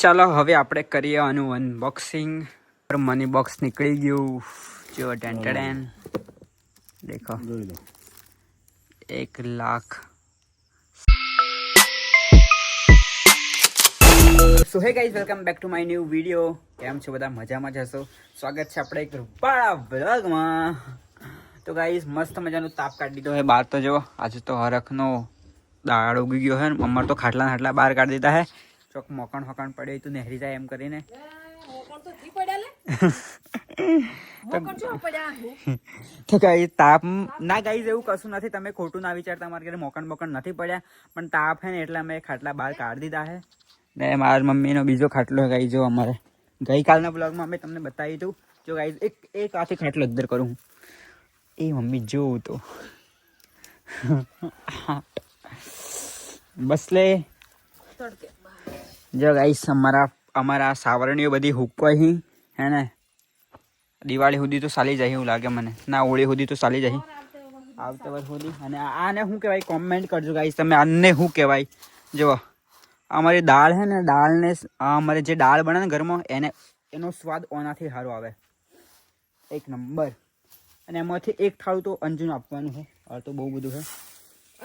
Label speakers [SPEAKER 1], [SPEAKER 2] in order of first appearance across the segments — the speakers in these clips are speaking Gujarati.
[SPEAKER 1] ચાલો હવે આપણે કરીએ આનું અનબોક્સિંગ. મની બોક્સ નીકળી ગયું. જો ટેન્ટેડેન દેખો 1 લાખ. સો hey guys, welcome back to my new video. કેમ છો બધા? મજામાં જ હશો. સ્વાગત છે આપણે એક રૂપાળા વ્લોગમાં. તો ગાઈઝ મસ્ત મજાનું તાપ કાઢી દીધો હે બહાર. તો જો આજે તો હરખનો દાળ ઉગી ગયો હે. મમ્મા તો ખાટલા બહાર કાઢી દીધા હે. ચોક મોકણ પડે તો નહેરી જાય એમ કરીને. તો ગાઈઝ તાપ ના, ગાઈઝ એવું કશું નથી, તમે ખોટું ના વિચારતા. અમારે ઘરે મોકણ નથી પડ્યા, પણ તાપ હે ને એટલે અમે ખાટલા બહાર કાઢી દીધા હે. ને મારા મમ્મીનો બીજો ખાટલો ગાઈ જો અમારે ગઈકાલના બ્લોગમાં અમે તમને બતાવી હતું. જો ગાઈઝ એક હાથે ખાટલો અદ્દર કરું હું. એ મમ્મી જોઉં તો બસ લે. જો ગાઈસ અમારા સાવરણીઓ બધી હુકવાઈ હે ને. દિવાળી સુધી તો ચાલી જાય એવું લાગે મને. ના, હોળી સુધી તો ચાલી જાય. આવતા વર્ષ સુધી. અને આને શું કહેવાય કોમેન્ટ કરજો ગાઈસ તમે. આને શું કહેવાય? જો અમારી દાળ હે ને, દાળને અમારે જે દાળ બને ને ઘરમાં એનો સ્વાદ ઓનાથી સારો આવે. એક નંબર. અને એમાંથી એક થાળું તો અંજુને આપવાનું છે. આ તો બહુ બધું છે.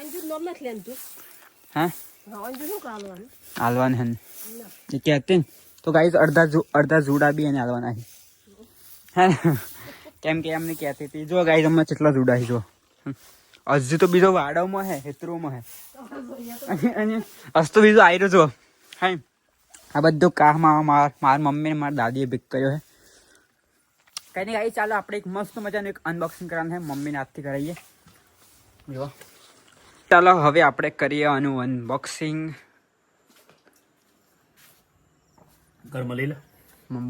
[SPEAKER 1] અંજુ નોમ નથી લેતું. હા, અંજુ શું કરવાનું? હાલવાનું હે કહેતી. તો ગાઈસ અડધા જુડા બી એને હાલવાના છે. કેમ કે એમને કહેતી હતી. જો ગાઈસ અમે કેટલા જુડા છે. જો હજી તો બીજો વાડવમાં હે, હેતરોમાં હે. અને હજુ તો બીજો આયરો જો. હા, આ બધું કામમાં મારા મમ્મી ને મારા દાદીએ ભીક કર્યો છે. કઈ નહીં ગાઈસ, ચાલો આપણે એક મસ્ત મજાનું એક અનબોક્સિંગ કરવાનું છે. મમ્મીને હાથથી કરાવીએ. જો ચાલો હવે આપણે કરીએ આનું અનબોક્સિંગ.
[SPEAKER 2] ઘરમાં લઈ લે.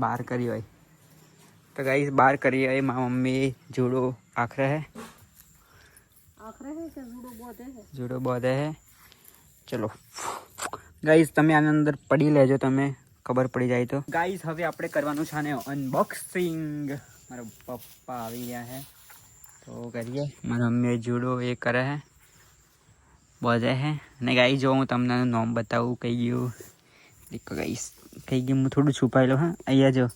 [SPEAKER 1] બહાર કરી હોય તો ગાઈસ બહાર કરીએ. મારા મમ્મી જુડો આખરે હે, જુડો બોધે હે. ચલો ગાઈસ તમે આની અંદર પડી લેજો, તમે ખબર પડી જાય તો. ગાઈસ હવે આપણે કરવાનું છે આને અનબોક્સિંગ. મારા પપ્પા આવી ગયા હે તો કરીએ. મારા મમ્મી જુડો એ કરે હે, બોધે હે. અને ગાઈસ જો હું તમને નામ બતાવું. કઈ ગયું દેખો ગાઈસ, કઈ ગયું. હું થોડું છુપાઈ લઉં. હા, અહીંયા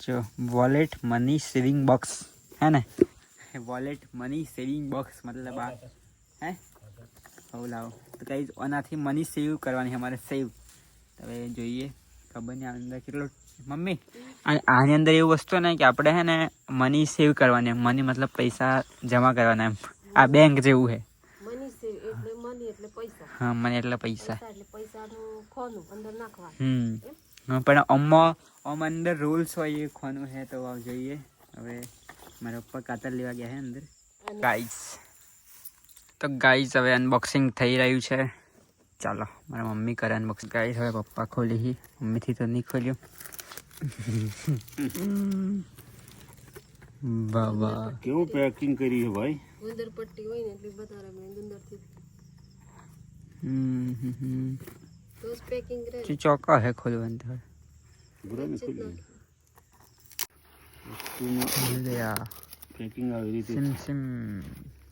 [SPEAKER 1] જો વોલેટ મની સેવિંગ બોક્સ હે ને. વોલેટ મની સેવિંગ બોક્સ મતલબ આ હે. હવ લાવો તો ગાઈસ આનાથી મની સેવ કરવાની અમારે. સેવ હવે જોઈએ. ખબર નહીં આની અંદર કેટલો. મમ્મી આની અંદર એવું વસ્તુ ને કે આપણે હે ને મની સેવ કરવાની. મની મતલબ પૈસા જમા કરવાના એમ. આ બેંક જેવું હે. હા, મને એટલે પૈસા. પણ આમ અંદર રૂલ્સ હોય એ ખોનું હે. તો જોઈએ. હવે મારા પપ્પા કાતર લેવા ગયા હે અંદર. ગાઈસ તો ગાઈસ હવે અનબોક્સિંગ થઈ રહ્યું છે. ચાલો મારા મમ્મી કરે અનબોક્સિંગ. ગાઈસ હવે પપ્પા ખોલી. મમ્મીથી તો નહીં ખોલ્યું. બાબા
[SPEAKER 2] કેવું પેકિંગ કરી છે ભાઈ.
[SPEAKER 3] ગુંદર પટ્ટી હોય ને એટલે બતારે મેં ગુંદર થી તો પેકિંગ રે
[SPEAKER 1] ચોકા હે ખોલવાનું તો.
[SPEAKER 2] બરાબર ખોલી પેકિંગ આવી રીતે.
[SPEAKER 1] સિમ સિમ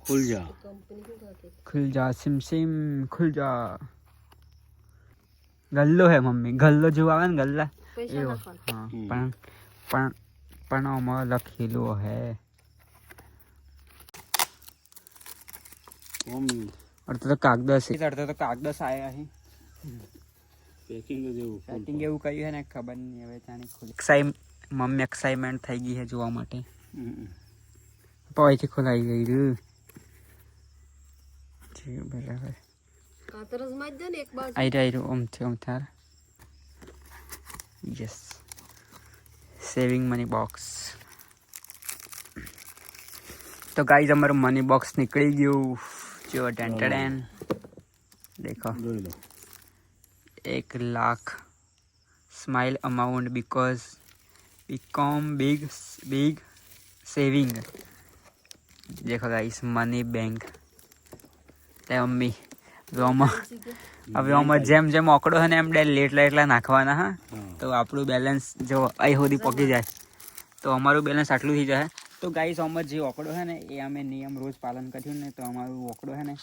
[SPEAKER 2] ખુલ જા.
[SPEAKER 3] કંપની કો કાકે
[SPEAKER 1] ખુલ જા. સિમ સિમ ખુલ જા. ગલ્લો હે મમ્મી. ગલ્લો જો આવે ને ગલ્લા
[SPEAKER 3] પૈસા
[SPEAKER 1] એવો.
[SPEAKER 3] નાખવાના.
[SPEAKER 1] હા, પણ આમાં લખેલું હે. અડધો તો કાગદસ છે. અડધો તો કાગદસ આયા હે.
[SPEAKER 2] પેકિંગ જેવું
[SPEAKER 1] સેટિંગ એવું કર્યું હે ને ખબર નહીં હવે ત્યાંની ખોલી. મમ્મી એક્સાઇટમેન્ટ થઈ ગઈ છે જોવા માટે. પવાઈથી ખોલાઈ ગઈ. બરાબર.
[SPEAKER 3] કાતર જ માજ દે ને એક બાજુ.
[SPEAKER 1] આઈ ઓમ થાર. Yes, saving money box. તો ગાઈઝ અમારું મની બોક્સ નીકળી ગયું. જો ટેન્ટેડેન દેખો 1 lakh. Smile amount become big saving. દેખો ગાઈસ મની બેંક. લે મમ્મી હવે આમાં જેમ જેમ ઓકડો છે ને એમ એટલા નાખવાના. હા, તો આપણું બેલેન્સ જો અહીં સુધી પકી જાય તો અમારું બેલેન્સ આટલું થઈ જાય. તો ગાઈસ આમાં જે ઓકડો છે ને એ અમે નિયમ રોજ પાલન કર્યું ને તો અમારું ઓકડો છે ને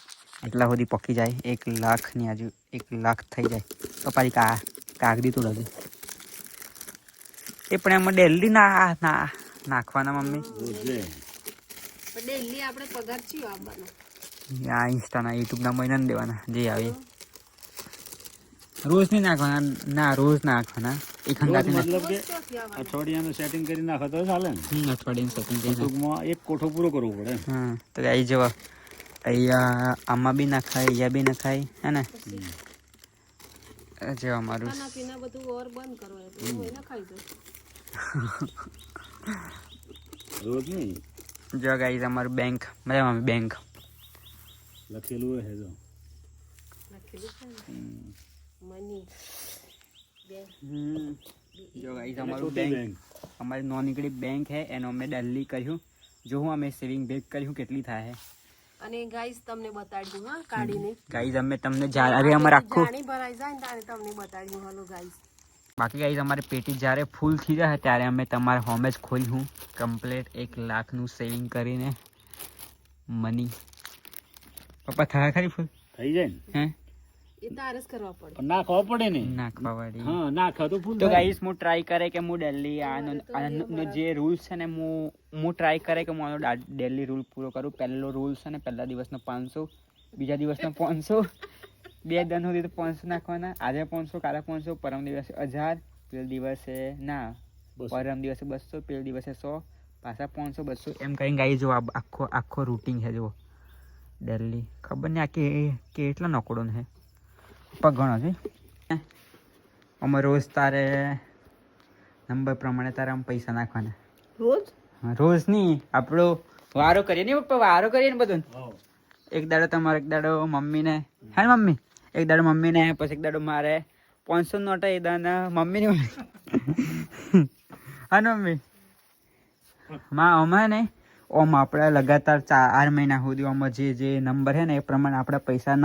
[SPEAKER 1] એટલા સુધી પકી જાય. 1 લાખની આજુ 1 લાખ થઈ જાય તો પાછી કાગડી તો લાગે એ પણ એમાં ડેલી નાખવાના મમ્મી
[SPEAKER 2] રોજે
[SPEAKER 3] પણ ડેલી આપણે પગાર ચિયો આવવાનો
[SPEAKER 1] આ ઇન્સ્ટાના યુટ્યુબના મહિના દેવાના જે આવે રોજ નહીં નાખવાના ના રોજ નાખવાના એક
[SPEAKER 2] રોજ
[SPEAKER 1] હંગાથી
[SPEAKER 2] મતલબ કે
[SPEAKER 3] ચોથી આવવાનો
[SPEAKER 2] અઠવાડિયાનું સેટિંગ કરી નાખો તો ચાલે ને
[SPEAKER 1] અઠવાડિયું સેટિંગ કરી
[SPEAKER 2] ટૂંકમાં એક કોઠો પૂરો કરવો પડે
[SPEAKER 1] હા તો ગાઈ જવા અહીંયા આમાં બી નાખાય અહીંયા બી નાખાય હે ને જેવા મારું
[SPEAKER 3] ખાના પીના બધું ઓર બંધ કરો એટલે હોય ને ખાઈ જાય
[SPEAKER 2] રોજ નહીં
[SPEAKER 1] જો ગાઈઝ અમારું બેંક મજા મમ્મી બેંક
[SPEAKER 2] લખેલું હોય હે જો
[SPEAKER 3] લખેલું છે ને મની બે
[SPEAKER 1] જો ગાઈઝ અમારું બેંક અમારી નોનીકડી બેંક હે એનો અમે ડેલી કર્યું જો હું અમે સેવિંગ બેગ કર્યું કેટલી થાય
[SPEAKER 3] અને ગાઈસ તમને બતાડ્યું હા કાઢીને
[SPEAKER 1] ગાઈઝ અમે તમને જ્યારે અમારે આખું
[SPEAKER 3] જાણી ભરાઈ જાય ને ત્યારે તમને બતાડ્યું હાલો ગાઈસ
[SPEAKER 1] બાકી ગાઈઝ અમારી પેટી જ્યારે ફૂલ થઈ જાય ત્યારે અમે તમારા હોમે જ ખોલ્યું કમ્પ્લીટ 1 લાખનું સેવિંગ કરીને મની પપ્પા થયા ખરી ફૂલ
[SPEAKER 2] થઈ જાય ને
[SPEAKER 1] હે
[SPEAKER 3] એ તારે જ કરવા પડે
[SPEAKER 2] પણ નાખવા પડે ને
[SPEAKER 1] નાખવા વાળી
[SPEAKER 2] હા નાખવા તો ફૂલ
[SPEAKER 1] તો ગાઈસ હું ટ્રાય કરે કે હું ડેલી આનો જે રૂલ્સ છે ને હું ટ્રાય કરે કે હું આનો ડેલી રૂલ પૂરો કરું પહેલો રૂલ છે ને પહેલા દિવસનો 500 બીજા દિવસનો 500 2 દિન સુધી તો 500 નાખવાના આજે 500 કાલે 500 પરમ દિવસે 1000 પેલ દિવસે ના પરમ દિવસે 200 પેલ દિવસે 100 પાછા 500 200 એમ કરીને ગાઈ જો આખો રૂટીન છે જો ડેલી ખબર નહીં આ કેટલા નકોડો છે પગ ઘણો છે અમે રોજ તારે નંબર પ્રમાણે તારે આમ પૈસા નાખવાના
[SPEAKER 3] રોજ
[SPEAKER 1] હા રોજ નહીં આપણો વારો કરીએ ને પપ્પા વારો કરીએ ને બધું એક દાડો તમારે એક દાડો મમ્મીને હે મમ્મી એક દાડો મમ્મીને પછી એક દાડો મારે 500 નોટ એ દાડા મમ્મીને હા ને મમ્મી અમે ને ઓમ આપણે લગાતાર 4 મહિના સુધી આમાં જે નંબર છે ને એ પ્રમાણે આપણે પૈસા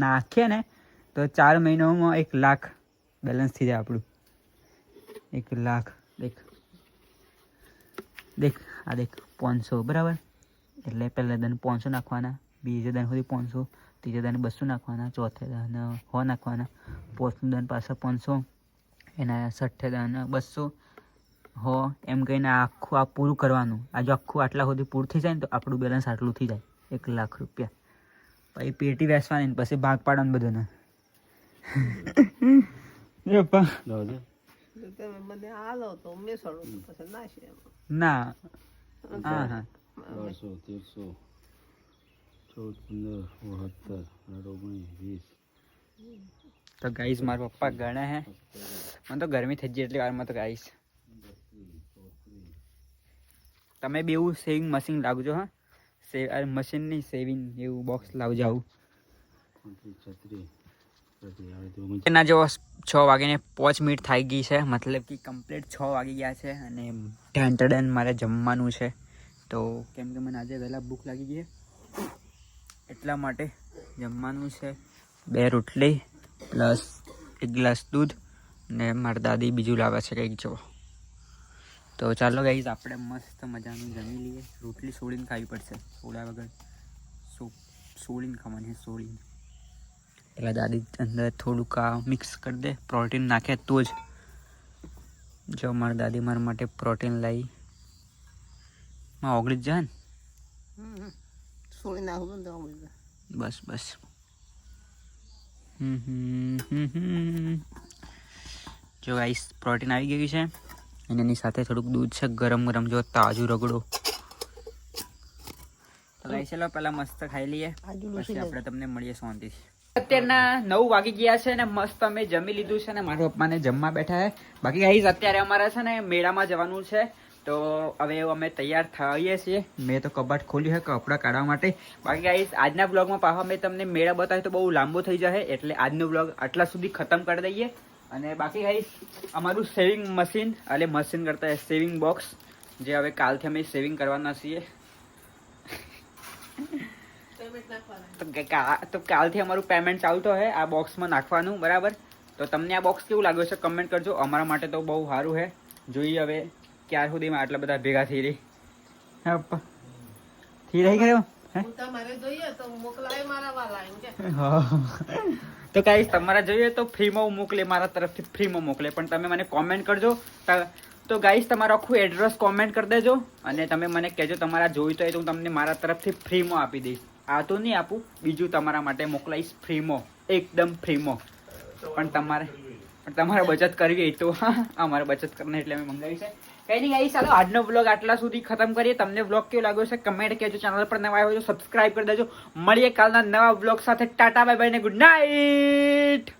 [SPEAKER 1] નાખીએ ને તો 4 મહિનામાં 1 લાખ બેલેન્સ થઈ જાય આપણું 1 લાખ દેખ આ દેખ 500 બરાબર એટલે પહેલા દન 500 નાખવાના બીજે દન સુધી 500 ત્રીજે દન 200 નાખવાના ચોથે દન 100 નાખવાના પોચનું દન પાછા 500 એના 6 દન 200 હો એમ કહીને આખું આ પૂરું કરવાનું આ જો આખું આટલા સુધી પૂરું થઈ જાય ને તો આપણું બેલેન્સ આટલું થઈ જાય 1 લાખ રૂપિયા પછી પેટી વેચવાની પછી ભાગ પાડવાનું બધું
[SPEAKER 3] તમે મને હાલો તો મેં સડું પછી નાખી
[SPEAKER 1] ના હા હા
[SPEAKER 2] 1200 1300 14 15 17 18
[SPEAKER 1] તો ગાઈસ મારા પપ્પા ગણે હે મને તો ગરમી થઈ જાય એટલી વારમાં તો ગાઈસ તમે બી એવું સેવિંગ મશીન લાવજો હા મશીન નહીં સેવિંગ એવું બોક્સ લાવજો આવું એના જો 6 વાગીને 5 મિનિટ થઈ ગઈ છે મતલબ કે કમ્પ્લીટ 6 વાગી ગયા છે અને ઢાંટડન મારે જમવાનું છે તો કેમ કે મને આજે વહેલા ભૂખ લાગી ગઈ એટલા માટે જમવાનું છે 2 રોટલી પ્લસ 1 ગ્લાસ દૂધ ને મારી દાદી બીજું લાવે છે કંઈક જો તો ચાલો ગાઈઝ આપણે મસ્ત મજાનું જમી લઈએ રોટલી સોળીને ખાવી પડશે સોડા વગર સોળીને ખાવાની છે સોળીને એટલે દાદી અંદર થોડુંક મિક્સ કરી દે પ્રોટીન નાખે તો જ જો મારી દાદી મારા માટે પ્રોટીન લાવી ઓગળી જ જાય ને
[SPEAKER 3] સોળી નાખું તો
[SPEAKER 1] બસ જો ગાઈસ પ્રોટીન આવી ગયું છે અને એની સાથે થોડુંક દૂધ છે ગરમ જો તાજું રગડો તો ગાઈસ ચલો પહેલા મસ્ત ખાઈ લઈએ પછી આપણે તમને મળીએ શાંતિથી અત્યારના 9 વાગી ગયા છે ને મસ્ત અમે જમી લીધું છે ને મારા પપ્પાને જમવા બેઠા છે બાકી ગાઈસ અત્યારે અમારે છે ને મેળામાં જવાનું છે તો હવે અમે તૈયાર થઈએ છીએ મેં તો કબાટ ખોલ્યું છે કપડાં કાઢવા માટે બાકી ગાઈસ આજના બ્લોગમાં પાછા મેં તમને મેળા બતાવ્યો તો બહુ લાંબો થઈ જશે એટલે આજનો બ્લોગ આટલા સુધી ખતમ કરી દઈએ અને બાકી ગાઈસ અમારું સેવિંગ મશીન એટલે મશીન કરતા સેવિંગ બોક્સ જે હવે કાલથી અમે સેવિંગ કરવાના છીએ તો કાલથી અમારું પેમેન્ટ ચાલુ તો હે આ બોક્સમાં નાખવાનું બરાબર તો તમને આ બોક્સ કેવું લાગ્યું છે કમેન્ટ કરજો અમારા માટે તો બહુ સારું છે જોઈએ હવે ક્યાર સુધીમાં આટલા બધા ભેગા થઈ રહી ગયો
[SPEAKER 3] તમારે જોઈએ તો મોકલાય મારા વાલા એમ કે
[SPEAKER 1] તો તો ગાઈસ તમારા જોઈએ તો ફ્રીમાં મોકલે, મારા તરફથી ફ્રીમાં મોકલે, પણ તમે મને કોમેન્ટ કરજો. તો ગાઈસ તમારું આખું એડ્રેસ કોમેન્ટ કરી દેજો અને તમે મને કહેજો તમારા જોઈતો હોય તો હું તમને મારા તરફથી ફ્રીમાં આપી દઈશ. આ તો નહીં આપું, બીજું તમારા માટે મોકલાઈશ ફ્રીમાં, એકદમ ફ્રીમાં. પણ તમારે બચત કરવી હોય તો અમારે બચત કરને એટલે અમે મંગાવી છે. કઈ નહીં ગાઈસ, ચાલો આજનો બ્લોગ આટલા સુધી ખતમ કરીએ. તમને બ્લોગ કેવો લાગ્યો છે કમેન્ટ કહેજો. ચેનલ પર નવા આવ્યો તો સબસ્ક્રાઇબ કરી દેજો. મળીએ કાલના નવા બ્લોગ સાથે. ટાટા બાય બાય ને ગુડ નાઇટ.